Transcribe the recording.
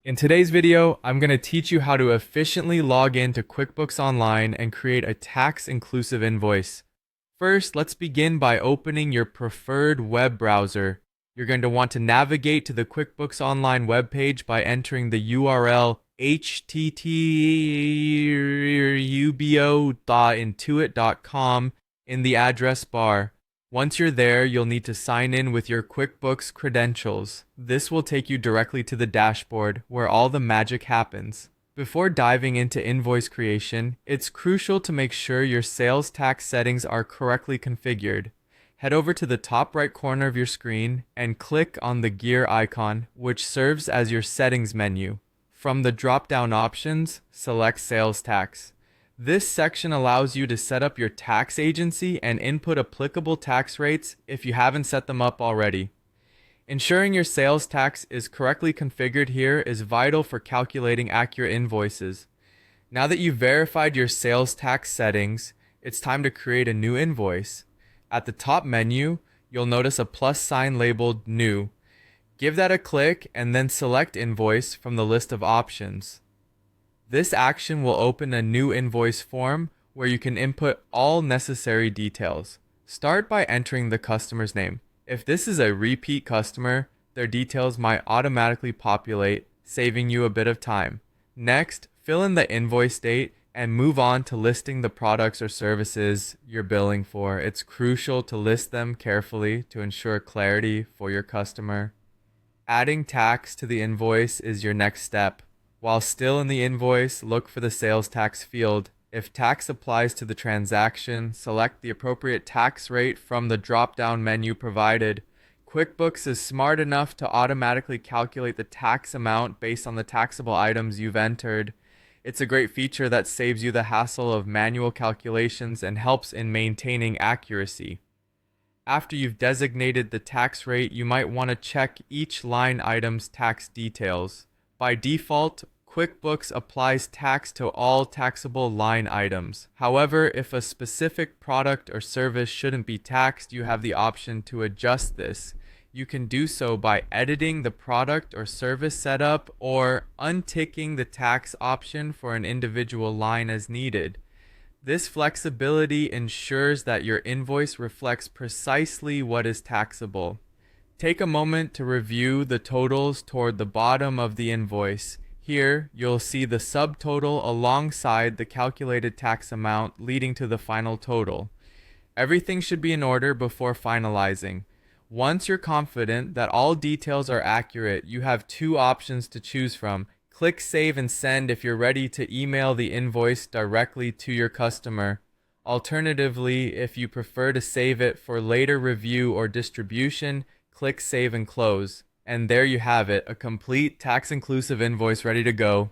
In today's video, I'm going to teach you how to efficiently log into QuickBooks Online and create a tax-inclusive invoice. First, let's begin by opening your preferred web browser. You're going to want to navigate to the QuickBooks Online webpage by entering the URL http://ubo.intuit.com in the address bar. Once you're there, you'll need to sign in with your QuickBooks credentials. This will take you directly to the dashboard, where all the magic happens. Before diving into invoice creation, it's crucial to make sure your sales tax settings are correctly configured. Head over to the top right corner of your screen and click on the gear icon, which serves as your settings menu. From the drop-down options, select Sales Tax. This section allows you to set up your tax agency and input applicable tax rates if you haven't set them up already. Ensuring your sales tax is correctly configured here is vital for calculating accurate invoices. Now that you've verified your sales tax settings, it's time to create a new invoice. At the top menu, you'll notice a plus sign labeled New. Give that a click and then select Invoice from the list of options. This action will open a new invoice form where you can input all necessary details. Start by entering the customer's name. If this is a repeat customer, their details might automatically populate, saving you a bit of time. Next, fill in the invoice date and move on to listing the products or services you're billing for. It's crucial to list them carefully to ensure clarity for your customer. Adding tax to the invoice is your next step. While still in the invoice, look for the sales tax field. If tax applies to the transaction, select the appropriate tax rate from the drop-down menu provided. QuickBooks is smart enough to automatically calculate the tax amount based on the taxable items you've entered. It's a great feature that saves you the hassle of manual calculations and helps in maintaining accuracy. After you've designated the tax rate, you might want to check each line item's tax details. By default, QuickBooks applies tax to all taxable line items. However, if a specific product or service shouldn't be taxed, you have the option to adjust this. You can do so by editing the product or service setup or unticking the tax option for an individual line as needed. This flexibility ensures that your invoice reflects precisely what is taxable. Take a moment to review the totals toward the bottom of the invoice. Here, you'll see the subtotal alongside the calculated tax amount leading to the final total. Everything should be in order before finalizing. Once you're confident that all details are accurate, you have two options to choose from. Click Save and Send if you're ready to email the invoice directly to your customer. Alternatively, if you prefer to save it for later review or distribution, click Save and Close. And there you have it, a complete tax-inclusive invoice ready to go.